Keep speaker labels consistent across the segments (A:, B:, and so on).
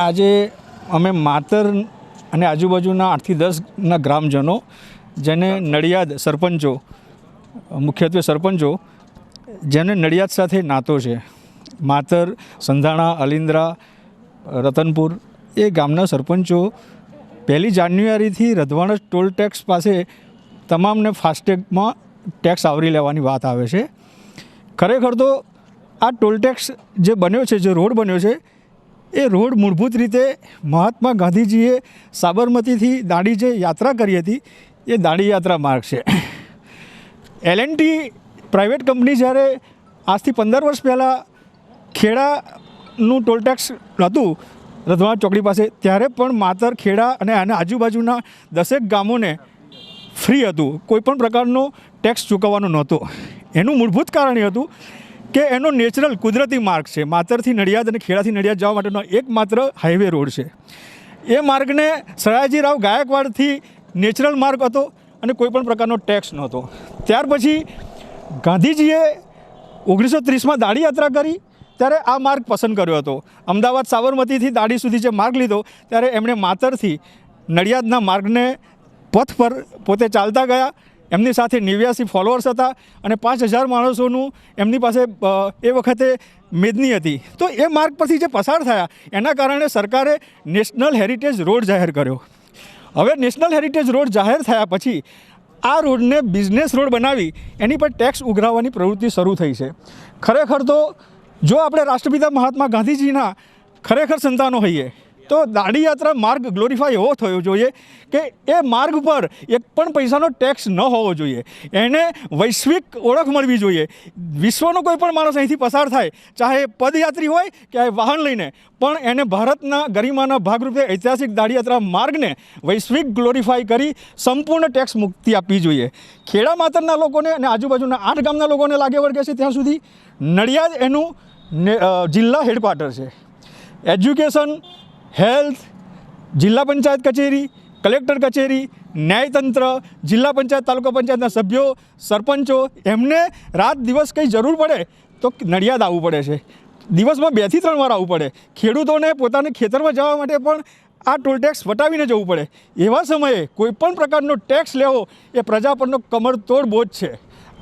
A: આજે અમે માતર અને આજુબાજુના 8 થી 10 ગ્રામજનો જેને નડિયાદ સરપંચો મુખ્યત્વે સરપંચો જેને નડિયાદ સાથે નાતો છે, માતર, સંધાણા, અલિન્દ્રા, રતનપુર એ ગામના સરપંચો 1 જાન્યુઆરીથી રધવાણજ ટોલ ટેક્સ પાસે તમામને ફાસ્ટેગમાં ટેક્સ આવરી લેવાની વાત આવે છે. ખરેખર તો આ ટોલ ટેક્સ જે બન્યો છે, જે રોડ બન્યો છે, એ રોડ મૂળભૂત રીતે મહાત્મા ગાંધીજીએ સાબરમતીથી દાંડી જે યાત્રા કરી હતી એ દાંડી યાત્રા માર્ગ છે. L&T પ્રાઇવેટ કંપની જ્યારે આજથી 15 વર્ષ પહેલાં ખેડાનું ટોલ ટેક્સ હતું રધવાણા ચોકડી પાસે, ત્યારે પણ માતર, ખેડા અને આના આજુબાજુના 10 ગામોને ફ્રી હતું, કોઈપણ પ્રકારનો ટેક્સ ચૂકવવાનો નહોતો. એનું મૂળભૂત કારણ એ હતું કે એનો નેચરલ કુદરતી માર્ગ છે. માતરથી નડિયાદ અને ખેડાથી નડિયાદ જવા માટેનો એકમાત્ર હાઈવે રોડ છે. એ માર્ગને સયાજીરાવ ગાયકવાડથી નેચરલ માર્ગ હતો અને કોઈપણ પ્રકારનો ટેક્સ નહોતો. ત્યાર પછી ગાંધીજીએ 1930માં દાંડી યાત્રા કરી ત્યારે આ માર્ગ પસંદ કર્યો હતો. અમદાવાદ સાબરમતીથી દાંડી સુધી જે માર્ગ લીધો ત્યારે એમણે માતરથી નડિયાદના માર્ગને પથ પર પોતે ચાલતા ગયા. એમની સાથે 89 ફોલોઅર્સ હતા અને 5000 માણસોનું એમની પાસે એ વખતે મેદની હતી. તો એ માર્ગ પરથી જે પસાર થયા એના કારણે સરકારે નેશનલ હેરિટેજ રોડ જાહેર કર્યો. હવે નેશનલ હેરિટેજ રોડ જાહેર થયા પછી આ રોડને બિઝનેસ રોડ બનાવી એની પર ટેક્સ ઉઘરાવવાની પ્રવૃત્તિ શરૂ થઈ છે. ખરેખર તો જો આપણે રાષ્ટ્રપિતા મહાત્મા ગાંધીજીના ખરેખર સંતાનો હોઈએ તો દાંડી યાત્રા માર્ગ ગ્લોરીફાય એવો થયો જોઈએ કે એ માર્ગ પર એક પણ પૈસાનો ટેક્સ ન હોવો જોઈએ. એને વૈશ્વિક ઓળખ મળવી જોઈએ. વિશ્વનો કોઈ પણ માણસ અહીંથી પસાર થાય, ચાહે પદયાત્રી હોય કે વાહન લઈને, પણ એને ભારતના ગરિમાના ભાગરૂપે ઐતિહાસિક દાંડી યાત્રા માર્ગને વૈશ્વિક ગ્લોરીફાય કરી સંપૂર્ણ ટેક્સ મુક્તિ આપવી જોઈએ. ખેડા માતરના લોકોને અને આજુબાજુના 8 ગામના લોકોને લાગે વળગે છે ત્યાં સુધી નડિયાદ એનું જિલ્લા હેડક્વાર્ટર છે. એજ્યુકેશન, હેલ્થ, જિલ્લા પંચાયત કચેરી, કલેક્ટર કચેરી, ન્યાયતંત્ર, જિલ્લા પંચાયત, તાલુકા પંચાયતના સભ્યો, સરપંચો, એમને રાત દિવસ કંઈ જરૂર પડે તો નડિયાદ આવવું પડે છે. દિવસમાં 2 થી 3 વાર આવવું પડે. ખેડૂતોને પોતાને ખેતરમાં જવા માટે પણ આ ટોલ ટેક્સ વટાવીને જવું પડે. એવા સમયે કોઈપણ પ્રકારનો ટેક્સ લેવો એ પ્રજા પરનો કમરતોડ બોજ છે.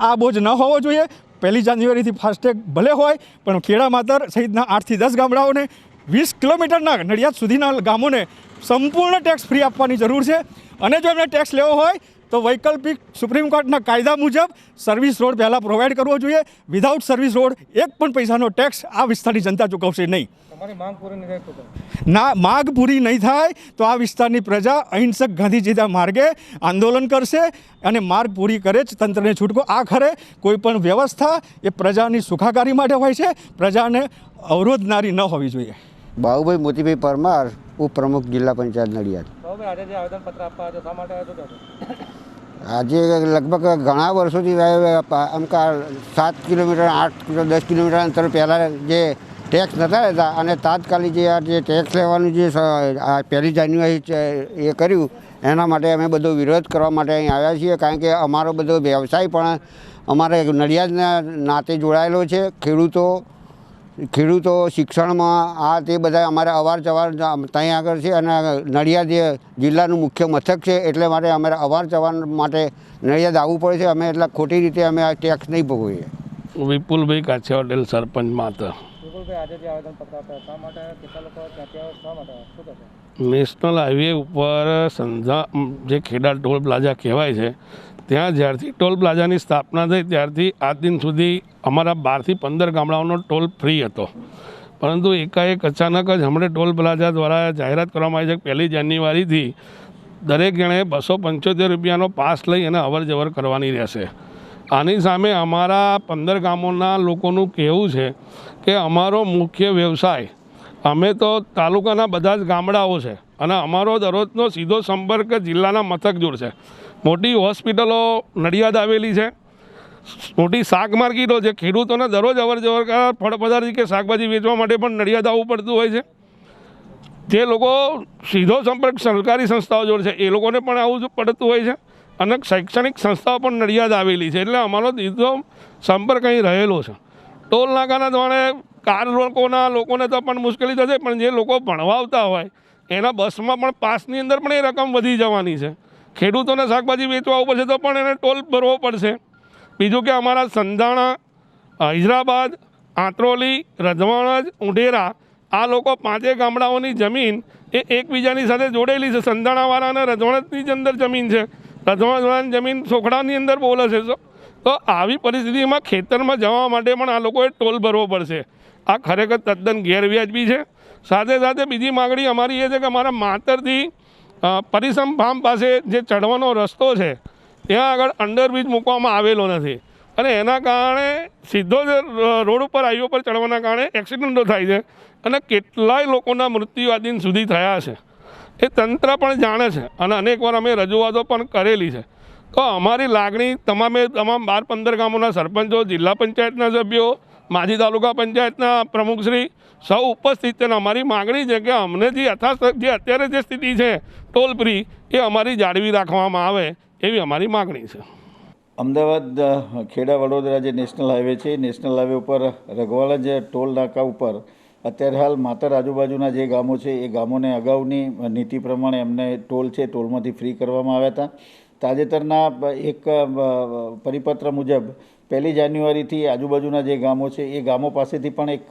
A: આ બોજ ન હોવો જોઈએ. 1 જાન્યુઆરીથી ફાસ્ટેગ ભલે હોય, પણ ખેડા માતર સહિતના 8 થી 10 ગામડાઓને 20 કિલોમીટરના નડિયાદ સુધીના ગામોને સંપૂર્ણ ટેક્સ ફ્રી આપવાની જરૂર છે. અને જો એમને ટેક્સ લેવો હોય તો વૈકલ્પિક સુપ્રીમ કોર્ટના કાયદા મુજબ સર્વિસ રોડ પહેલાં પ્રોવાઈડ કરવો જોઈએ. વિધાઉટ સર્વિસ રોડ એક પણ પૈસાનો ટેક્સ આ વિસ્તારની જનતા ચૂકવશે નહીં. માગ પૂરી નહીં થાય તો આ વિસ્તારની પ્રજા અહિંસક ગાંધીજીના માર્ગે આંદોલન કરશે અને માર્ગ પૂરી કરે જ તંત્રને છૂટકો. આખરે કોઈ પણ વ્યવસ્થા એ પ્રજાની સુખાકારી માટે હોય છે, પ્રજાને અવરોધનારી ન હોવી જોઈએ.
B: બાબુભાઈ મોતીભાઈ પરમાર, ઉપપ્રમુખ જિલ્લા પંચાયત નડિયાદ. આજે લગભગ ઘણા વર્ષોથી અમકા 7 કિલોમીટર, 8 10 કિલોમીટર અંતર પહેલાં જે ટેક્સ નહોતા લેતા અને તાત્કાલિક જે ટેક્સ લેવાનું જે 1 જાન્યુઆરી એ કર્યું એના માટે અમે બધો વિરોધ કરવા માટે અહીં આવ્યા છીએ. કારણ કે અમારો બધો વ્યવસાય પણ અમારે નડિયાદના નાતે જોડાયેલો છે. ખેડૂતો શિક્ષણમાં આ તે બધા અમારે અવારજવાર ત્યાં આગળ છે અને નડિયાદ એ જિલ્લાનું મુખ્ય મથક છે, એટલે માટે અમારે અવારજવાર માટે નડિયાદ આવવું પડે છે. અમે એટલા ખોટી રીતે અમે આ ટેક્સ નહીં ભોગવીએ.
C: વિપુલભાઈ કાછિયાવાડ સરપંચ માતર. નેશનલ હાઈવે ઉપર જે ખેડા ટોલ પ્લાઝા કહેવાય છે, ત્યાં જ્યારથી ટોલ પ્લાઝાની સ્થાપના થઈ ત્યારથી આજ દિન સુધી અમારા 12 થી 15 ગામડાઓનો ટોલ ફ્રી હતો. પરંતુ એકાએક અચાનક જ હમણાં ટોલ પ્લાઝા દ્વારા જાહેરાત કરવામાં આવી છે કે 1 જાન્યુઆરીથી દરેક જણે 275 રૂપિયાનો પાસ લઈ અને અવર જવર કરવાની રહેશે. આની સામે અમારા 15 ગામોના લોકોનું કહેવું છે કે અમારો મુખ્ય વ્યવસાય, અમે તો તાલુકાના બધા જ ગામડાઓ છે અને અમારો દરરોજનો સીધો સંપર્ક જિલ્લાના મથક જોડ છે. મોટી હોસ્પિટલો નડિયાદ આવેલી છે, મોટી શાક માર્કેટો છે. ખેડૂતોને દરરોજ અવર જવર ફળ પદાર્થ કે શાકભાજી વેચવા માટે પણ નડિયાદ આવવું પડતું હોય છે. જે લોકો સીધો સંપર્ક સરકારી સંસ્થાઓ જોડે છે એ લોકોને પણ આવવું પડતું હોય છે અને શૈક્ષણિક સંસ્થાઓ પણ નડિયાદ આવેલી છે. એટલે અમારો સીધો સંપર્ક અહીં રહેલો છે. ટોલ નાકાના દ્વારા કાર લોકોને તો પણ મુશ્કેલી થશે, પણ જે લોકો ભણવા આવતા હોય એના બસમાં પણ પાસની અંદર પણ એ રકમ વધી જવાની છે. ખેડૂતોને શાકભાજી વેચવા આવવું પડશે તો પણ એને ટોલ ભરવો પડશે. બીજું કે અમારા સંધાણા, હૈદરાબાદ, આંત્રોલી, રજવાણજ, ઉઢેરા આ લોકો 5 ગામડાઓની જમીન એ એકબીજાની સાથે જોડેલી છે. સંધાણાવાળા અને રજવાણજની જ અંદર જમીન છે, રજવાણજની જમીન સોખડાની અંદર બોલે છે. તો આવી પરિસ્થિતિમાં ખેતરમાં જવા માટે પણ આ લોકોએ ટોલ ભરવો પડશે. આ ખરેખર તદ્દન ગેરવ્યાજબી છે. સાથે સાથે બીજી માગણી અમારી એ છે કે અમારા માતરથી પરિસમ ફાર્મ પાસે જે ચડવાનો રસ્તો છે ત્યાં આગળ અંડરબ્રિજ મૂકવામાં આવેલો નથી અને એના કારણે સીધો જ રોડ ઉપર હાઈવે પર ચડવાના કારણે એક્સિડન્ટો થાય છે અને કેટલાય લોકોના મૃત્યુ આ દિન સુધી થયા છે. એ તંત્ર પણ જાણે છે અને અનેકવાર અમે રજૂઆતો પણ કરેલી છે. તો અમારી લાગણી તમામ 12-15 ગામોના સરપંચો, જિલ્લા પંચાયતના સભ્યો, માજી તાલુકા પંચાયતના પ્રમુખશ્રી સૌ ઉપસ્થિત છે. અમારી માગણી છે કે અમને જે અત્યારે જે સ્થિતિ છે ટોલ ફ્રી એ અમારી જાળવી રાખવામાં આવે એવી અમારી માગણી છે.
D: અમદાવાદ ખેડા વડોદરા જે નેશનલ હાઈવે છે, નેશનલ હાઈવે ઉપર રઘવાળા જે ટોલ નાકા ઉપર અત્યારે હાલ માતર આજુબાજુના જે ગામો છે એ ગામોને અગાઉની નીતિ પ્રમાણે એમને ટોલ છે ટોલમાંથી ફ્રી કરવામાં આવ્યા હતા. તાજેતરના એક પરિપત્ર મુજબ 1 જાન્યુઆરીથી આજુબાજુના જે ગામો છે એ ગામો પાસેથી પણ એક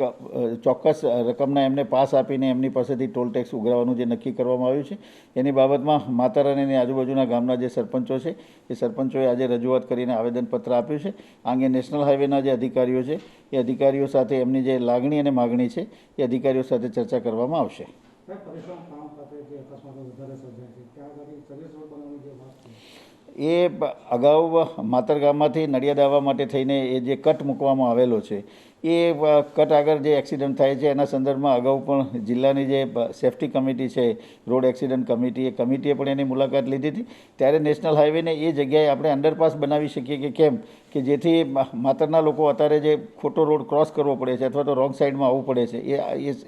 D: ચોક્કસ રકમના એમને પાસ આપીને એમની પાસેથી ટોલ ટેક્સ ઉઘરાવવાનું જે નક્કી કરવામાં આવ્યું છે એની બાબતમાં માતર અને આજુબાજુના ગામના જે સરપંચો છે એ સરપંચોએ આજે રજૂઆત કરીને આવેદનપત્ર આપ્યું છે. આ અંગે નેશનલ હાઈવેના જે અધિકારીઓ છે એ અધિકારીઓ સાથે એમની જે લાગણી અને માગણી છે એ અધિકારીઓ સાથે ચર્ચા કરવામાં આવશે. એ અગાઉ માતર ગામમાંથી નડિયાદ આવવા માટે થઈને એ જે કટ મૂકવામાં આવેલો છે એ કટ આગળ જે એક્સિડન્ટ થાય છે એના સંદર્ભમાં અગાઉ પણ જિલ્લાની જે સેફ્ટી કમિટી છે, રોડ એક્સિડન્ટ કમિટી, એ કમિટીએ પણ એની મુલાકાત લીધી હતી. ત્યારે નેશનલ હાઈવેને એ જગ્યાએ આપણે અંડરપાસ બનાવી શકીએ કે કેમ, કે જેથી માતરના લોકો અત્યારે જે ખોટો રોડ ક્રોસ કરવો પડે છે અથવા તો રોંગ સાઈડમાં આવવું પડે છે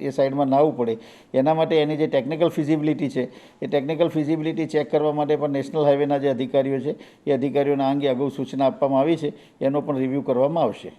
D: એ સાઈડમાં ના આવવું પડે એના માટે એની જે ટેકનિકલ ફિઝિબિલિટી છે એ ટેકનિકલ ફિઝિબિલિટી ચેક કરવા માટે પણ નેશનલ હાઈવેના જે અધિકારીઓ છે એ અધિકારીઓના અંગે અગાઉ સૂચના આપવામાં આવી છે, એનો પણ રિવ્યૂ કરવામાં આવશે.